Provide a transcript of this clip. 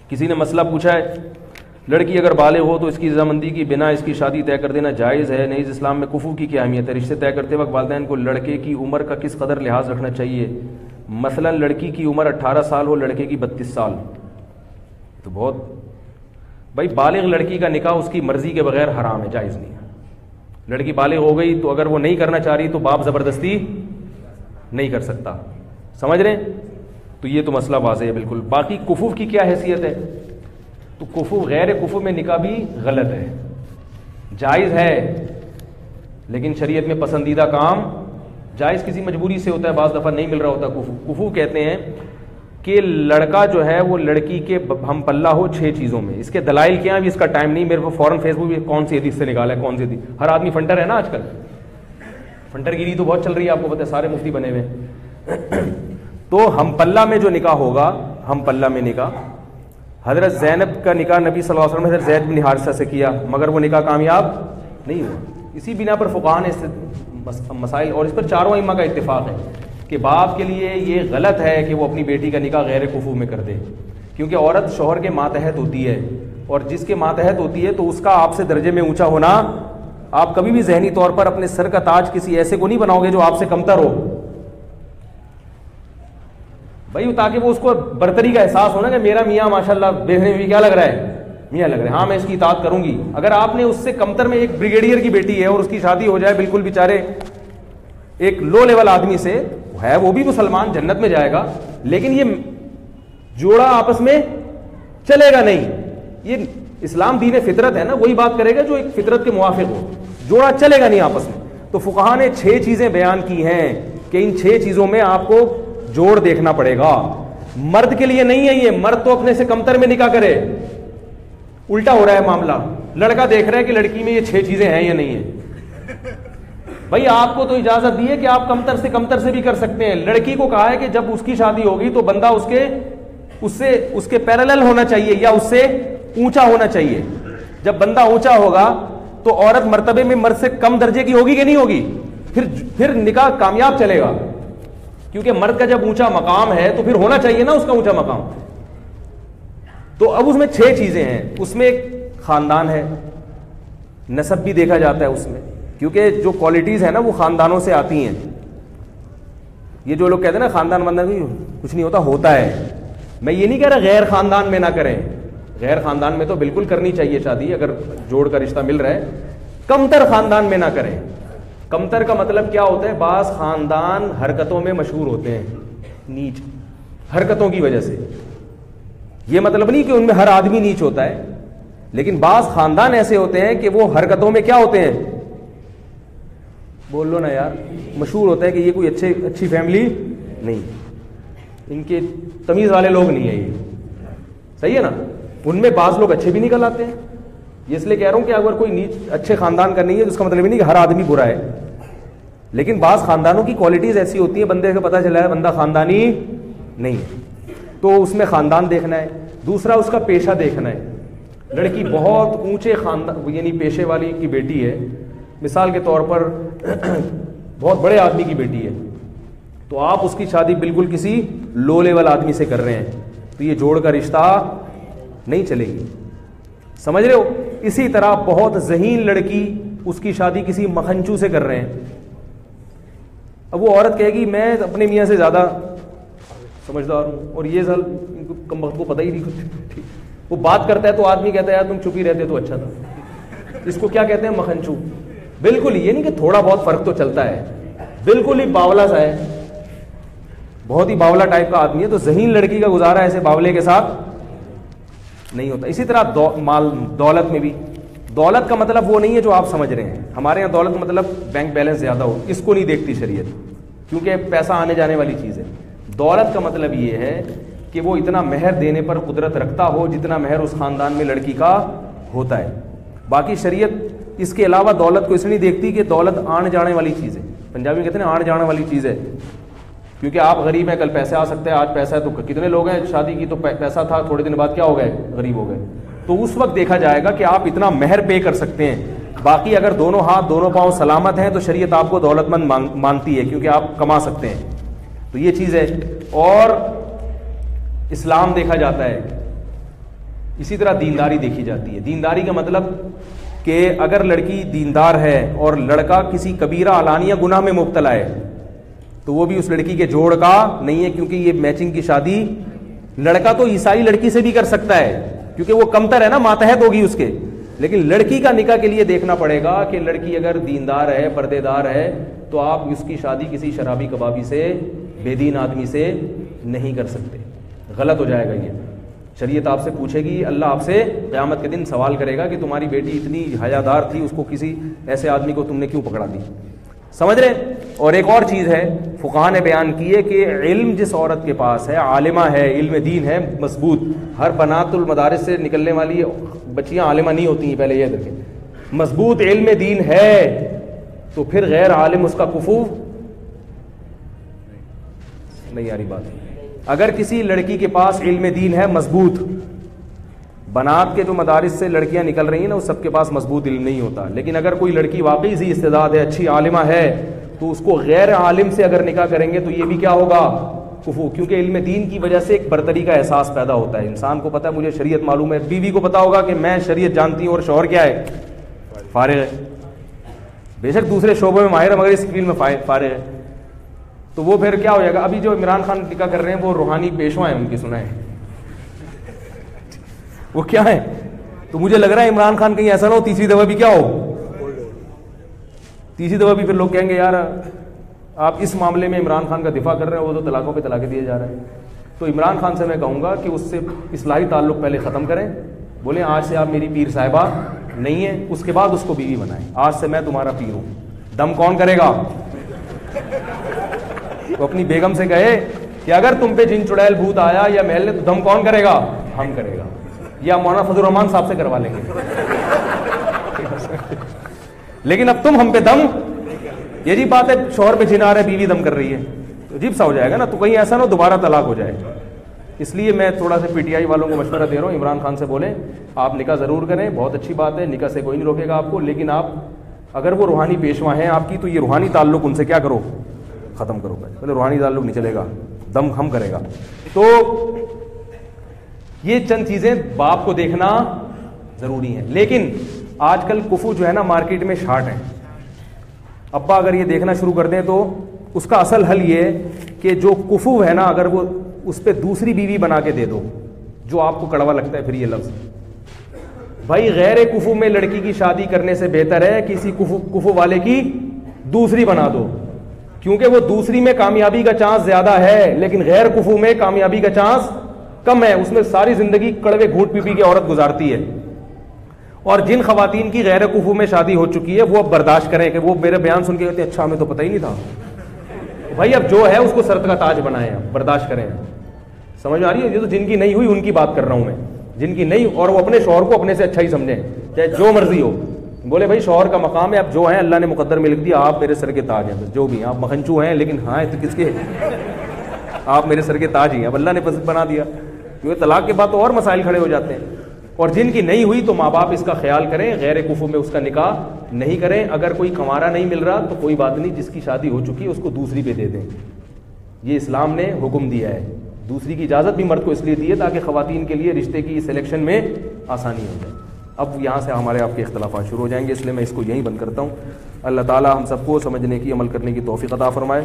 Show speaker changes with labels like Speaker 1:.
Speaker 1: کسی نے مسئلہ پوچھا ہے لڑکی اگر بالغ ہو تو اس کی رضامندی کی بنا اس کی شادی طے کر دینا جائز ہے؟ نہیں، اسلام میں کفو کی کیا اہمیت ہے؟ رشتے طے کرتے وقت والدین کو لڑکے کی عمر کا کس قدر لحاظ رکھنا چاہیے؟ مثلا لڑکی کی عمر 18 سال ہو، لڑکے کی 32 سال، تو بہت بھائی بالغ لڑکی کا نکاح اس کی مرضی کے بغیر حرام ہے، جائز نہیں ہے۔ لڑکی بالغ ہو گئی تو اگر وہ نہیں کرنا چاہ رہی تو باپ زبردستی نہیں کر سکتا، سمجھ رہے ہیں؟ تو یہ تو مسئلہ واضح ہے بالکل۔ باقی کفو کی کیا حیثیت ہے؟ تو کفو غیر کفو میں نکاح بھی غلط ہے، جائز ہے لیکن شریعت میں پسندیدہ کام جائز کسی مجبوری سے ہوتا ہے، بعض دفعہ نہیں مل رہا ہوتا۔ کفو کہتے ہیں کہ لڑکا جو ہے وہ لڑکی کے ہم پلہ ہو 6 چیزوں میں۔ اس کے دلائل کیا ہیں ابھی اس کا ٹائم نہیں، میرے کو فوراً فیس بک پہ کون سی حدیث سے نکالا ہے، کون سی حدیث، ہر آدمی فنٹر ہے نا آج کل، فنٹر گیری تو بہت چل رہی ہے، آپ کو پتہ ہے سارے مفتی بنے ہوئے۔ تو ہم پلہ میں جو نکاح ہوگا، ہم پلہ میں نکاح، حضرت زینب کا نکاح نبی صلی اللہ علیہ وسلم نے حضرت زید بن حارثہ سے کیا، مگر وہ نکاح کامیاب نہیں ہوا۔ اسی بنا پر فقہاء نے مسائل، اور اس پر چاروں ائمہ کا اتفاق ہے کہ باپ کے لیے یہ غلط ہے کہ وہ اپنی بیٹی کا نکاح غیر کفو میں کر دے، کیونکہ عورت شوہر کے ماتحت ہوتی ہے، اور جس کے ماتحت ہوتی ہے تو اس کا آپ سے درجے میں اونچا ہونا، آپ کبھی بھی ذہنی طور پر اپنے سر کا تاج کسی ایسے کو نہیں بناؤ گے جو آپ سے کمتر ہو بھائی، تاکہ وہ اس کو برتری کا احساس ہونا کہ میرا میاں ماشاءاللہ دیکھنے میں کیا لگ رہا ہے، میاں لگ رہا ہے، ہاں میں اس کی اطاعت کروں گی۔ اگر آپ نے اس سے کمتر میں ایک بریگیڈیئر کی بیٹی ہے اور اس کی شادی ہو جائے بالکل بیچارے ایک لو لیول آدمی سے، ہے وہ بھی مسلمان، جنت میں جائے گا، لیکن یہ جوڑا آپس میں چلے گا نہیں۔ یہ اسلام دین فطرت ہے نا، وہی بات کرے گا جو ایک فطرت کے موافق ہو، جوڑا چلے گا نہیں آپس میں۔ تو فقہاء نے 6 چیزیں بیان کی ہیں کہ ان 6 چیزوں میں آپ کو جوڑ دیکھنا پڑے گا۔ مرد کے لیے نہیں ہے یہ، مرد تو اپنے سے کمتر میں نکاح کرے، الٹا ہو رہا ہے معاملہ، لڑکا دیکھ رہا ہے کہ لڑکی میں یہ 6 چیزیں ہیں یا نہیں ہیں۔ بھائی آپ کو تو اجازت دی ہے کہ آپ کمتر سے بھی کر سکتے ہیں، لڑکی کو کہا ہے کہ جب اس کی شادی ہوگی تو بندہ اس کے پیرالل ہونا چاہیے یا اس سے اونچا ہونا چاہیے۔ جب بندہ اونچا ہوگا تو عورت مرتبے میں مرد سے کم درجے کی ہوگی کہ نہیں ہوگی، پھر نکاح کامیاب چلے گا، کیونکہ مرد کا جب اونچا مقام ہے تو پھر ہونا چاہیے نا اس کا اونچا مقام۔ تو اب اس میں 6 چیزیں ہیں، اس میں ایک خاندان ہے، نسب بھی دیکھا جاتا ہے اس میں، کیونکہ جو کوالٹیز ہیں نا وہ خاندانوں سے آتی ہیں۔ یہ جو لوگ کہتے ہیں نا خاندان کچھ نہیں ہوتا ہے، میں یہ نہیں کہہ رہا غیر خاندان میں نہ کریں، غیر خاندان میں تو بالکل کرنی چاہیے شادی اگر جوڑ کا رشتہ مل رہا ہے، کمتر خاندان میں نہ کریں۔ کمتر کا مطلب کیا ہوتا ہے؟ بعض خاندان حرکتوں میں مشہور ہوتے ہیں، نیچ حرکتوں کی وجہ سے، یہ مطلب نہیں کہ ان میں ہر آدمی نیچ ہوتا ہے، لیکن بعض خاندان ایسے ہوتے ہیں کہ وہ حرکتوں میں کیا ہوتے ہیں، بول لو نا یار، مشہور ہوتا ہے کہ یہ کوئی اچھی فیملی نہیں، ان کے تمیز والے لوگ نہیں ہیں، یہ صحیح ہے نا۔ ان میں بعض لوگ اچھے بھی نکل آتے ہیں، یہ اس لیے کہہ رہا ہوں کہ اگر کوئی نیچ اچھے خاندان کا نہیں ہے تو اس کا مطلب نہیں کہ ہر آدمی برا ہے، لیکن بعض خاندانوں کی کوالٹیز ایسی ہوتی ہیں بندے کو پتہ چلا ہے بندہ خاندانی نہیں ہے، تو اس میں خاندان دیکھنا ہے۔ دوسرا اس کا پیشہ دیکھنا ہے، لڑکی بہت اونچے خاندان یعنی پیشے والی کی بیٹی ہے، مثال کے طور پر بہت بڑے آدمی کی بیٹی ہے، تو آپ اس کی شادی بالکل کسی لو لیول آدمی سے کر رہے ہیں تو یہ جوڑ کا رشتہ نہیں چلے گی، سمجھ رہے ہو۔ اسی طرح بہت ذہین لڑکی، اس کی شادی کسی مکھنچو سے کر رہے ہیں، اب وہ عورت کہے گی میں اپنے میاں سے زیادہ سمجھدار ہوں اور یہ سال کم وقت کو پتہ ہی نہیں کچھ، وہ بات کرتا ہے تو آدمی کہتا ہے یار تم چپ ہی رہتے تو اچھا تھا۔ اس کو کیا کہتے ہیں؟ مکھنچو۔ بالکل یہ نہیں کہ تھوڑا بہت فرق تو چلتا ہے، بالکل ہی باولا سا ہے، بہت ہی باولا ٹائپ کا آدمی ہے، تو ذہین لڑکی کا گزارا ایسے باولے کے ساتھ نہیں ہوتا۔ اسی طرح مال دولت میں بھی، دولت کا مطلب وہ نہیں ہے جو آپ سمجھ رہے ہیں، ہمارے یہاں دولت کا مطلب بینک بیلنس زیادہ ہو، اس کو نہیں دیکھتی شریعت، کیونکہ پیسہ آنے جانے والی چیز ہے۔ دولت کا مطلب یہ ہے کہ وہ اتنا مہر دینے پر قدرت رکھتا ہو جتنا مہر اس خاندان میں لڑکی کا ہوتا ہے۔ باقی شریعت اس کے علاوہ دولت کو اس نہیں دیکھتی کہ دولت آنے جانے والی چیز ہے، پنجابی میں کہتے ہیں آنے جانے والی چیز ہے، کیونکہ آپ غریب ہیں کل پیسے آ سکتے ہیں، آج پیسہ ہے تو کتنے لوگ ہیں شادی کی تو پیسہ تھا تھوڑے دن بعد کیا ہو گئے، غریب ہو گئے، تو اس وقت دیکھا جائے گا کہ آپ اتنا مہر پے کر سکتے ہیں۔ باقی اگر دونوں ہاتھ دونوں پاؤں سلامت ہیں تو شریعت آپ کو دولت مند مانتی ہے کیونکہ آپ کما سکتے ہیں، تو یہ چیز ہے۔ اور اسلام دیکھا جاتا ہے اسی طرح دینداری دیکھی جاتی ہے. دینداری کا مطلب کہ اگر لڑکی دیندار ہے اور لڑکا کسی کبیرہ علانیہ گناہ میں مبتلا ہے تو وہ بھی اس لڑکی کے جوڑ کا نہیں ہے, کیونکہ یہ میچنگ کی شادی لڑکا تو عیسائی لڑکی سے بھی کر سکتا ہے کیونکہ وہ کمتر ہے نا, ماتحت ہوگی اس کے, لیکن لڑکی کا نکاح کے لیے دیکھنا پڑے گا کہ لڑکی اگر دیندار ہے, پردے دار ہے, تو آپ اس کی شادی کسی شرابی کبابی سے, بے دین آدمی سے نہیں کر سکتے, غلط ہو جائے گا. یہ شریعت آپ سے پوچھے گی, اللہ آپ سے قیامت کے دن سوال کرے گا کہ تمہاری بیٹی اتنی حیادار تھی, اس کو کسی ایسے آدمی کو تم نے کیوں پکڑا دی. سمجھ رہے. اور ایک اور چیز ہے فقہاء نے بیان کی ہے کہ علم جس عورت کے پاس ہے, عالمہ ہے, علم دین ہے مضبوط, ہر بنات المدارس سے نکلنے والی بچیاں عالمہ نہیں ہوتی ہیں, پہلے یہ دیکھیں, مضبوط علم دین ہے تو پھر غیر عالم اس کا کفو نہیں آ رہی بات. اگر کسی لڑکی کے پاس علم دین ہے مضبوط, بنات کے جو مدارس سے لڑکیاں نکل رہی ہیں نا, وہ سب کے پاس مضبوط علم نہیں ہوتا, لیکن اگر کوئی لڑکی واقعی ذی استعداد ہے, اچھی عالمہ ہے, تو اس کو غیر عالم سے اگر نکاح کریں گے تو یہ بھی کیا ہوگا, کفو, کیونکہ علم دین کی وجہ سے ایک برتری کا احساس پیدا ہوتا ہے. انسان کو پتا ہے مجھے شریعت معلوم ہے, بیوی کو پتا ہوگا کہ میں شریعت جانتی ہوں اور شوہر کیا ہے, فارغ ہے, بے شک دوسرے شعبوں میں ماہر ہے مگر اس فیلڈ میں فارغ ہے, تو وہ پھر کیا ہو جائے گا. ابھی جو عمران خان نکاح کر رہے ہیں وہ روحانی پیشوا ہیں, ان کی سنا ہے وہ کیا ہے, تو مجھے لگ رہا ہے عمران خان کہیں ایسا نہ ہو تیسری دفعہ بھی کیا ہو, تیسری دفعہ بھی پھر لوگ کہیں گے یار آپ اس معاملے میں عمران خان کا دفاع کر رہے ہیں, وہ تو طلاقوں پہ طلاق دیے جا رہے ہیں. تو عمران خان سے میں کہوں گا کہ اس سے اصلاحی تعلق پہلے ختم کریں, بولیں آج سے آپ میری پیر صاحبہ نہیں ہیں, اس کے بعد اس کو بیوی بنائیں, آج سے میں تمہارا پیر ہوں. دم کون کرے گا, وہ اپنی بیگم سے کہے کہ اگر تم پہ جن چڑیل بھوت آیا یا محل نے تو دم کون کرے گا, ہم کرے گا, یا مولانا فضل الرحمان صاحب سے کروا لیں گے. لیکن اب تم ہم پہ دم, یہ جی بات ہے, شوہر پہ جن آ رہا ہے, بیوی دم کر رہی ہے, تو عجیب سا ہو جائے گا نا. تو کہیں ایسا نہ ہو دوبارہ طلاق ہو جائے. اس لیے میں تھوڑا سا پی ٹی آئی والوں کو مشورہ دے رہا ہوں, عمران خان سے بولیں آپ نکاح ضرور کریں, بہت اچھی بات ہے, نکاح سے کوئی نہیں روکے گا آپ کو, لیکن آپ اگر وہ روحانی پیشوا ہیں آپ کی تو یہ روحانی تعلق ان سے کیا کرو, ختم کرو. پہلے روحانی تعلق نہیں چلے گا, دم ہم کرے گا. تو یہ چند چیزیں باپ کو دیکھنا ضروری ہیں. لیکن آج کل کفو جو ہے نا مارکیٹ میں شارٹ ہے. ابا اگر یہ دیکھنا شروع کر دیں تو اس کا اصل حل یہ ہے کہ جو کفو ہے نا, اگر وہ اس پہ دوسری بیوی بنا کے دے دو, جو آپ کو کڑوا لگتا ہے پھر یہ لفظ, بھائی غیر کفو میں لڑکی کی شادی کرنے سے بہتر ہے کسی کفو والے کی دوسری بنا دو, کیونکہ وہ دوسری میں کامیابی کا چانس زیادہ ہے, لیکن غیر کفو میں کامیابی کا چانس کم ہے. اس میں ساری زندگی کڑوے گھونٹ پی پی کے عورت گزارتی ہے. اور جن خواتین کی غیر کفو میں شادی ہو چکی ہے وہ اب برداشت کریں, کہ وہ میرے بیان سن کے کہتے ہیں اچھا ہمیں تو پتہ ہی نہیں تھا. بھائی اب جو ہے اس کو سر کا تاج بنائیں, برداشت کریں. سمجھ میں آ رہی ہے, یہ تو جن کی نہیں ہوئی ان کی بات کر رہا ہوں میں, جن کی نہیں, اور وہ اپنے شوہر کو اپنے سے اچھا ہی سمجھیں, چاہے جو مرضی ہو. بولے بھائی شوہر کا مقام ہے, اب جو ہیں اللہ نے مقدر میں لکھ دیا, آپ میرے سر کے تاج ہیں, بس جو بھی ہیں آپ مکھنچو ہیں, لیکن ہاں تو کس کے, آپ میرے سر کے تاج ہی ہیں, اب اللہ نے بنا دیا. کیونکہ طلاق کے بعد تو اور مسائل کھڑے ہو جاتے ہیں. اور جن کی نہیں ہوئی تو ماں باپ اس کا خیال کریں, غیر کفو میں اس کا نکاح نہیں کریں. اگر کوئی کنوارا نہیں مل رہا تو کوئی بات نہیں, جس کی شادی ہو چکی ہے اس کو دوسری پہ دے دیں. یہ اسلام نے حکم دیا ہے. دوسری کی اجازت بھی مرد کو اس لیے دی ہے تاکہ خواتین کے لیے رشتے کی سلیکشن میں آسانی ہو جائے. اب یہاں سے ہمارے آپ کے اختلافات شروع ہو جائیں گے, اس لیے میں اس کو یہیں بند کرتا ہوں. اللہ تعالی ہم سب کو سمجھنے کی, عمل کرنے کی توفیق عطا فرمائے.